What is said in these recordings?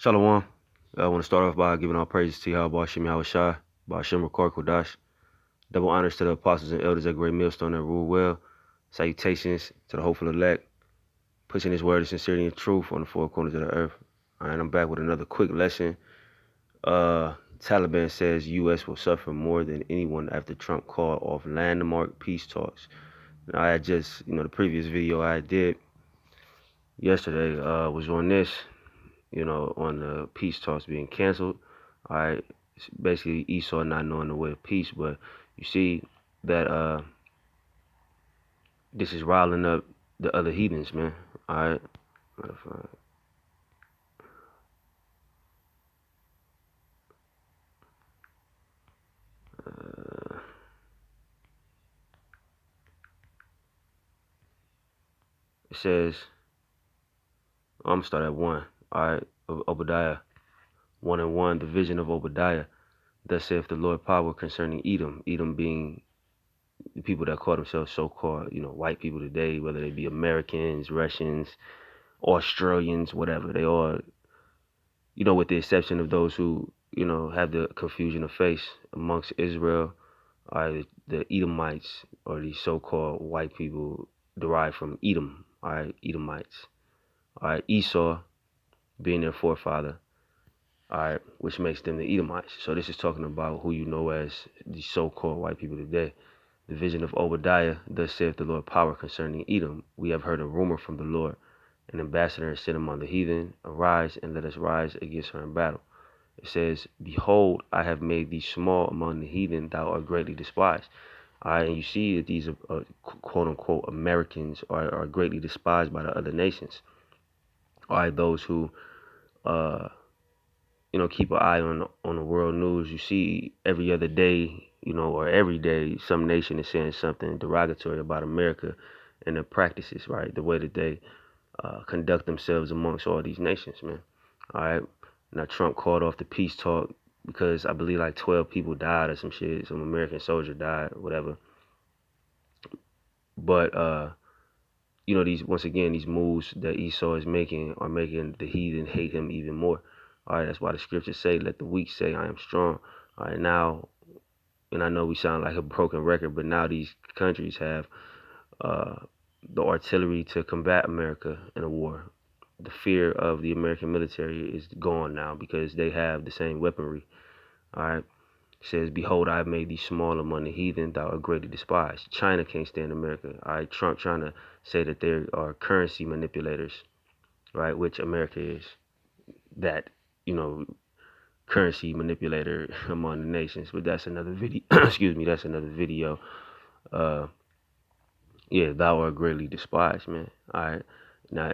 Shalom. I want to start off by giving all praises to Yahweh Shem Yahushai, Ba'ashem Rakar Kodash. Double honors to the apostles and elders at Great Millstone that rule well. Salutations to the hopeful elect, pushing his word of sincerity and truth on the four corners of the earth. All right, I'm back with another quick lesson. Taliban says U.S. will suffer more than anyone after Trump called off landmark peace talks. Now, I had just, the previous video I did yesterday was on this. On the peace talks being canceled. All right, it's basically Esau not knowing the way of peace, but you see that this is riling up the other heathens, man. All right. It says, I'm gonna start at 1. All right, Obadiah 1:1, the vision of Obadiah. Thus saith the Lord power concerning Edom. Edom being the people that call themselves so-called, white people today, whether they be Americans, Russians, Australians, whatever. They all, with the exception of those who, have the confusion of face amongst Israel, are the Edomites, or these so-called white people derived from Edom, all right, Edomites. All right, Esau being their forefather, all right, which makes them the Edomites. So this is talking about who you know as the so-called white people today. The vision of Obadiah, thus saith the Lord power concerning Edom. We have heard a rumor from the Lord. An ambassador is sent among the heathen. Arise and let us rise against her in battle. It says, behold, I have made thee small among the heathen, thou art greatly despised. All right, and you see that these quote-unquote Americans are greatly despised by the other nations. All right, those who, keep an eye on the world news. You see every other day, or every day, some nation is saying something derogatory about America and their practices, right? The way that they conduct themselves amongst all these nations, man. All right. Now Trump called off the peace talk because I believe like 12 people died or some shit. Some American soldier died, whatever. But these once again these moves that Esau is making are making the heathen hate him even more. All right. That's why the scriptures say, "Let the weak say, I am strong." All right. Now, and I know we sound like a broken record, but now these countries have the artillery to combat America in a war. The fear of the American military is gone now because they have the same weaponry. All right. It says, behold, I have made thee small among the heathen, thou art greatly despised. China can't stand America. All right. Trump trying to say that there are currency manipulators, right? Which America is that, currency manipulator among the nations. But that's another video. Excuse me. That's another video. Uh, yeah, thou art greatly despised, man. All right. Now,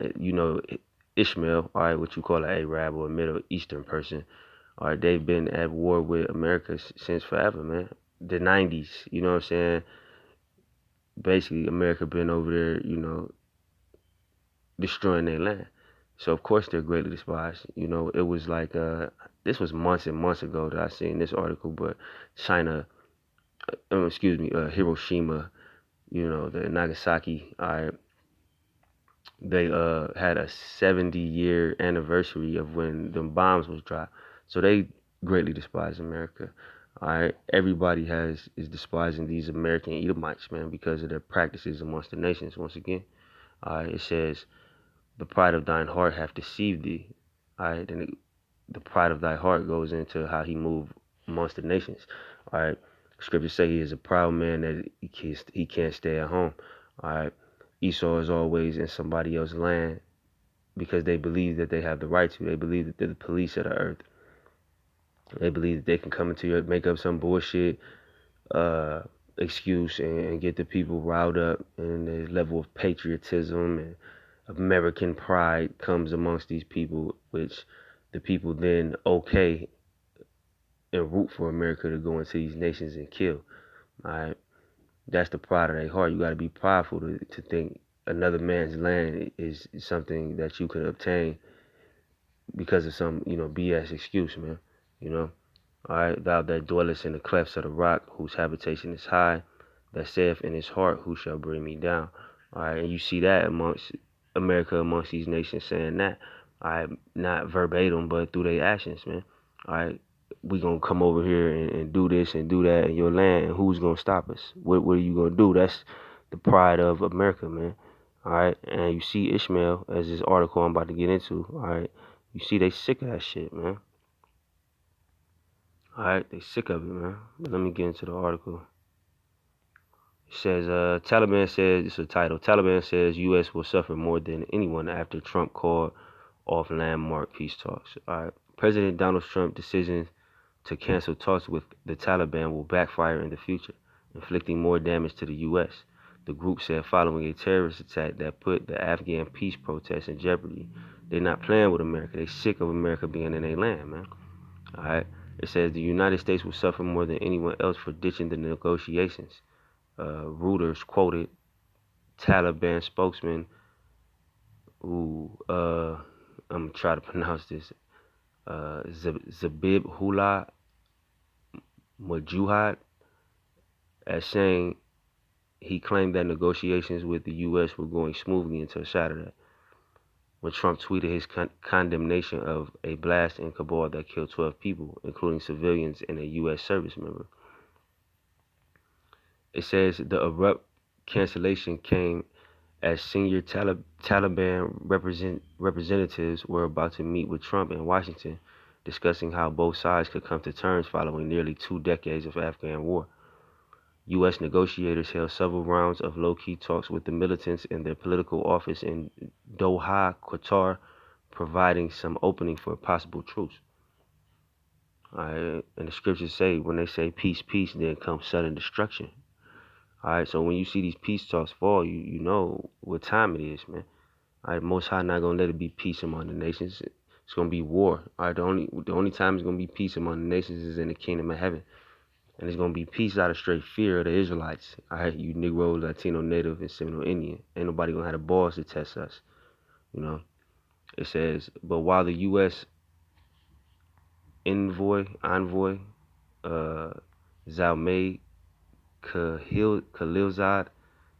Ishmael, all right, what you call an Arab or a Middle Eastern person, all right, they've been at war with America since forever, man. The 90s, you know what I'm saying? Basically, America been over there, destroying their land. So, of course, they're greatly despised. It was like, this was months and months ago that I seen this article, but China, Hiroshima, the Nagasaki, all right, they had a 70-year anniversary of when the bombs was dropped. So they greatly despise America. All right, everybody is despising these American Edomites, man, because of their practices amongst the nations. Once again, all right, it says, "The pride of thine heart hath deceived thee." All right, and the pride of thy heart goes into how he moved amongst the nations. All right, scriptures say he is a proud man that he can't stay at home. All right, Esau is always in somebody else's land because they believe that they have the right to. They believe that they're the police of the earth. They believe that they can come into your, make up some bullshit excuse and get the people riled up, and the level of patriotism and American pride comes amongst these people, which the people then okay and root for America to go into these nations and kill. All right, that's the pride of their heart. You got to be prideful to think another man's land is something that you can obtain because of some, BS excuse, man. You know, all right, thou that dwellest in the clefts of the rock, whose habitation is high, that saith in his heart, who shall bring me down? All right, and you see that amongst America, amongst these nations saying that. All right, not verbatim, but through their actions, man. All right, we gonna come over here and do this and do that in your land. And who's gonna stop us? What are you gonna do? That's the pride of America, man. All right, and you see Ishmael as this article I'm about to get into. All right, you see they sick of that shit, man. All right, they sick of it, man. But let me get into the article. It says, Taliban says, it's a title, Taliban says U.S. will suffer more than anyone after Trump called off landmark peace talks. All right, President Donald Trump's decision to cancel talks with the Taliban will backfire in the future, inflicting more damage to the U.S. The group said following a terrorist attack that put the Afghan peace protests in jeopardy. They're not playing with America. They're sick of America being in their land, man. All right. It says the United States will suffer more than anyone else for ditching the negotiations. Reuters quoted Taliban spokesman who, I'm gonna try to pronounce this, Zabihullah Mujahid, as saying he claimed that negotiations with the U.S. were going smoothly until Saturday, when Trump tweeted his condemnation of a blast in Kabul that killed 12 people, including civilians and a U.S. service member. It says the abrupt cancellation came as senior Taliban representatives were about to meet with Trump in Washington, discussing how both sides could come to terms following nearly 2 decades of Afghan war. U.S. negotiators held several rounds of low-key talks with the militants in their political office in Doha, Qatar, providing some opening for a possible truce. And the scriptures say, when they say peace, peace, then comes sudden destruction. All right, so when you see these peace talks fall, you know what time it is, man. All right, Most High not gonna let it be peace among the nations. It's gonna be war. All right, the only time it's gonna be peace among the nations is in the kingdom of heaven, and it's gonna be peace out of straight fear of the Israelites. All right, you Negro, Latino, Native, and Seminole Indian. Ain't nobody gonna have the balls to test us. You know. It says, but while the U.S. envoy, uh, Zalmay Khalilzad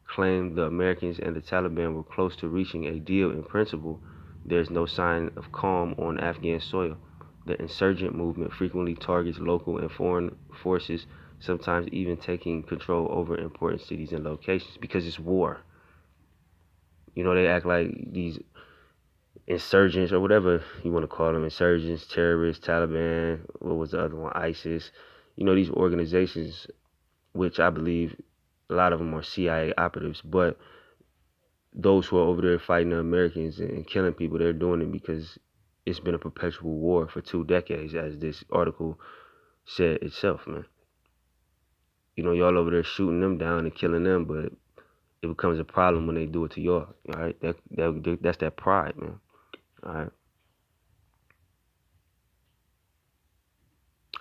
claimed the Americans and the Taliban were close to reaching a deal in principle, there's no sign of calm on Afghan soil. The insurgent movement frequently targets local and foreign forces, sometimes even taking control over important cities and locations because it's war. You know, they act like these insurgents or whatever you want to call them, insurgents, terrorists, Taliban, what was the other one, ISIS. You know, these organizations, which I believe a lot of them are CIA operatives, but those who are over there fighting the Americans and killing people, they're doing it because it's been a perpetual war for 2 decades, as this article said itself, man. You know, y'all over there shooting them down and killing them, but it becomes a problem when they do it to y'all. All right, that's that pride, man. All right.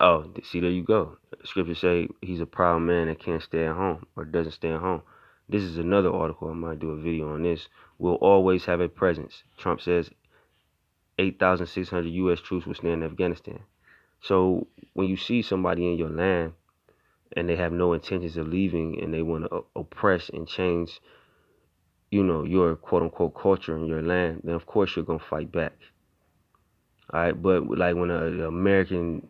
Oh, see, there you go. Scripture say he's a proud man that can't stay at home or doesn't stay at home. This is another article. I might do a video on this. Will always have a presence. Trump says 8,600 U.S. troops will stand in Afghanistan. So when you see somebody in your land and they have no intentions of leaving and they want to oppress and change, you know, your quote unquote culture in your land, then of course you're gonna fight back. All right, but like when an American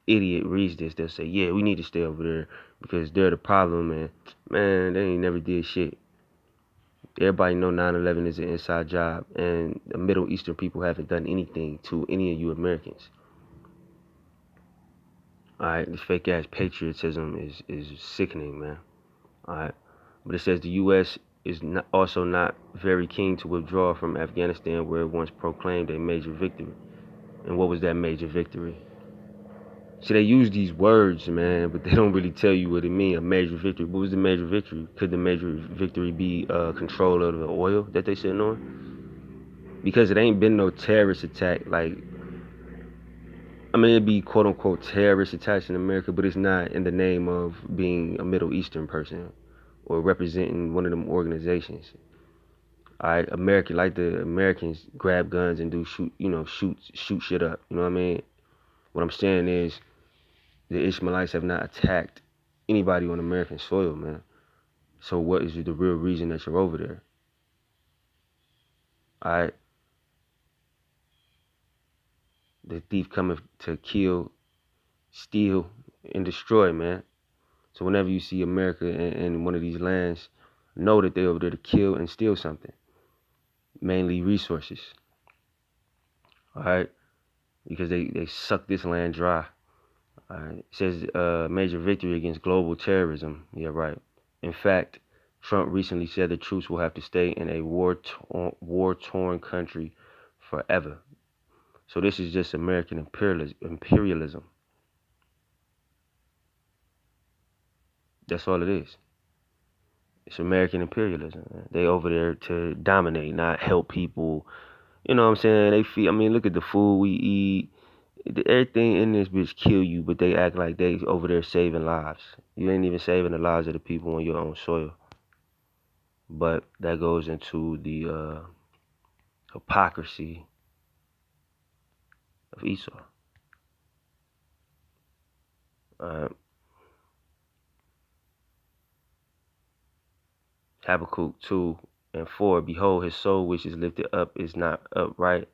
idiot reads this, they'll say, "Yeah, we need to stay over there because they're the problem." And man, they ain't never did shit. Everybody know 9/11 is an inside job, and the Middle Eastern people haven't done anything to any of you Americans. All right, this fake ass patriotism is sickening, man. All right, but it says the U.S. is also not very keen to withdraw from Afghanistan, where it once proclaimed a major victory. And what was that major victory? See, they use these words, man, but they don't really tell you what it means. A major victory. What was the major victory? Could the major victory be control of the oil that they sitting on? Because it ain't been no terrorist attack. Like, I mean, it'd be quote unquote terrorist attacks in America, but it's not in the name of being a Middle Eastern person or representing one of them organizations. All right, America, like the Americans grab guns and do shoot shit up. You know what I mean? What I'm saying is the Ishmaelites have not attacked anybody on American soil, man. So what is the real reason that you're over there? All right. The thief cometh to kill, steal, and destroy, man. So whenever you see America in one of these lands, know that they're over there to kill and steal something, mainly resources. All right, because they suck this land dry. All right, it says major victory against global terrorism. Yeah, right. In fact, Trump recently said the troops will have to stay in a war-torn country forever. So this is just American imperialism. That's all it is. It's American imperialism. Man. They over there to dominate, not help people. You know what I'm saying? They feel. I mean, look at the food we eat. Everything in this bitch kill you, but they act like they over there saving lives. You ain't even saving the lives of the people on your own soil. But that goes into the hypocrisy of Esau. Uh, Habakkuk 2:4. Behold, his soul which is lifted up is not upright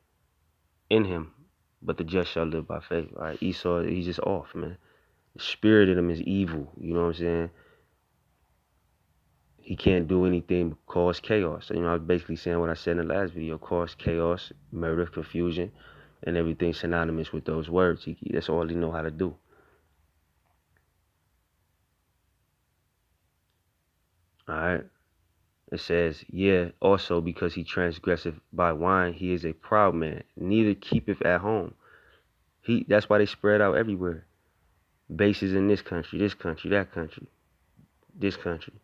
in him, but the just shall live by faith. All right, Esau, he's just off, man. The spirit in him is evil. You know what I'm saying? He can't do anything but cause chaos. So, I was basically saying what I said in the last video: cause chaos, murder, confusion, and everything synonymous with those words. That's all he know how to do. All right. It says, yeah, also because he transgresseth by wine, he is a proud man, neither keepeth at home. That's why they spread out everywhere. Bases in this country, that country, this country.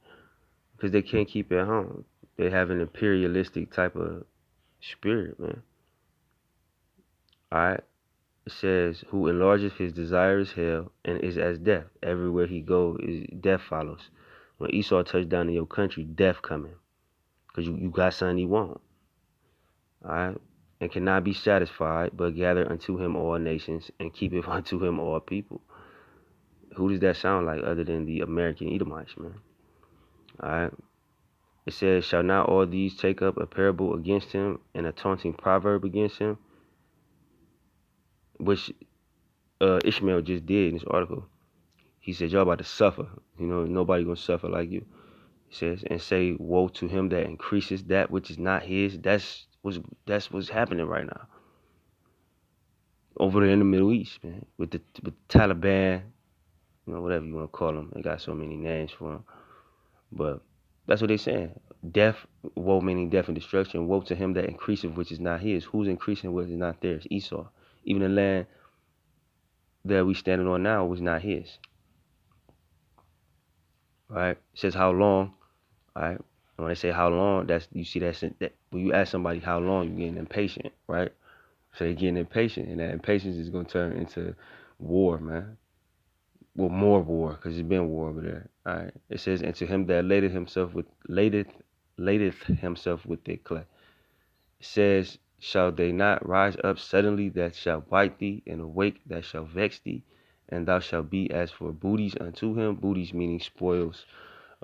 Because they can't keep it at home. They have an imperialistic type of spirit, man. Alright? It says, who enlargeth his desire is hell and is as death. Everywhere he go, death follows. When Esau touched down in your country, death coming. Because you got something you want. Alright? And cannot be satisfied, but gather unto him all nations, and keepeth unto him all people. Who does that sound like other than the American Edomites, man? Alright? It says, shall not all these take up a parable against him and a taunting proverb against him? Which Ishmael just did in this article. He said, y'all about to suffer. Nobody gonna suffer like you. He says, and say, woe to him that increases that which is not his. That's what's happening right now. Over there in the Middle East, man. With the Taliban, whatever you want to call them. They got so many names for them. But that's what they're saying. Death, woe meaning death and destruction. Woe to him that increaseth which is not his. Who's increasing what is not theirs? Esau. Even the land that we standing on now was not his. Right? It says how long. Right? And when they say how long, that when you ask somebody how long, you're getting impatient, right? So they're getting impatient, and that impatience is gonna turn into war, man. Well, more war, because it's been war over there. All right. It says, and to him that ladeth himself with the clay. It says, shall they not rise up suddenly that shall bite thee, and awake that shall vex thee, and thou shalt be as for booties unto him. Booties meaning spoils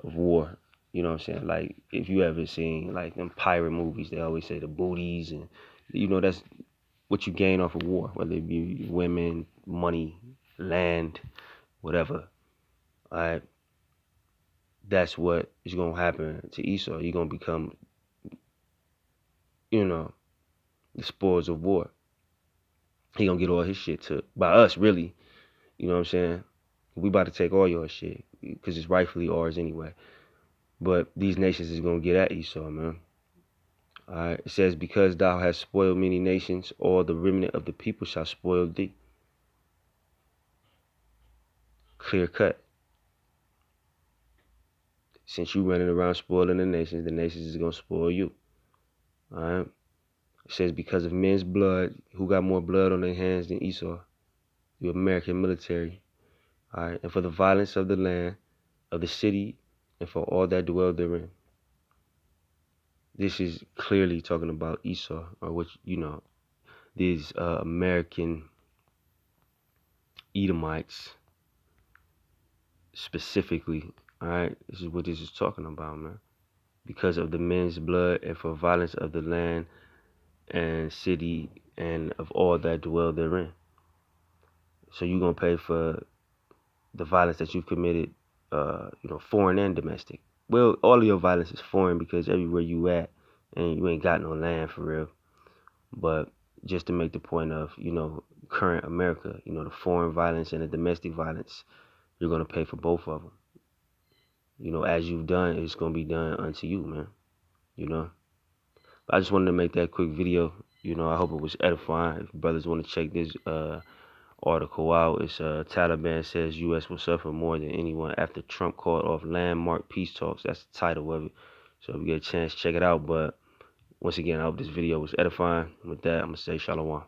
of war. You know what I'm saying? Like, if you ever seen like them pirate movies, they always say the booties, and that's what you gain off of war, whether it be women, money, land, whatever. All right. That's what is gonna happen to Esau. You're gonna become, the spoils of war. He gonna get all his shit took by us, really. You know what I'm saying? We about to take all your shit because it's rightfully ours anyway. But these nations is gonna get at Esau, man. All right. It says, because thou hast spoiled many nations, all the remnant of the people shall spoil thee. Clear cut. Since you running around spoiling the nations is gonna spoil you. All right. It says, because of men's blood, who got more blood on their hands than Esau? The American military. All right. And for the violence of the land, of the city, and for all that dwell therein. This is clearly talking about Esau, or which, these American Edomites specifically. All right. This is what this is talking about, man. Because of the men's blood and for violence of the land and city and of all that dwell therein. So you're gonna pay for the violence that you've committed, foreign and domestic. Well, all of your violence is foreign because everywhere you at, and you ain't got no land for real. But just to make the point of, current America, the foreign violence and the domestic violence, you're gonna pay for both of them. As you've done, it's gonna be done unto you, man. You know. But I just wanted to make that quick video. I hope it was edifying. If brothers want to check this article out, it's Taliban says U.S. will suffer more than anyone after Trump called off landmark peace talks. That's the title of it. So if you get a chance, check it out. But once again, I hope this video was edifying. With that, I'm gonna say shalom.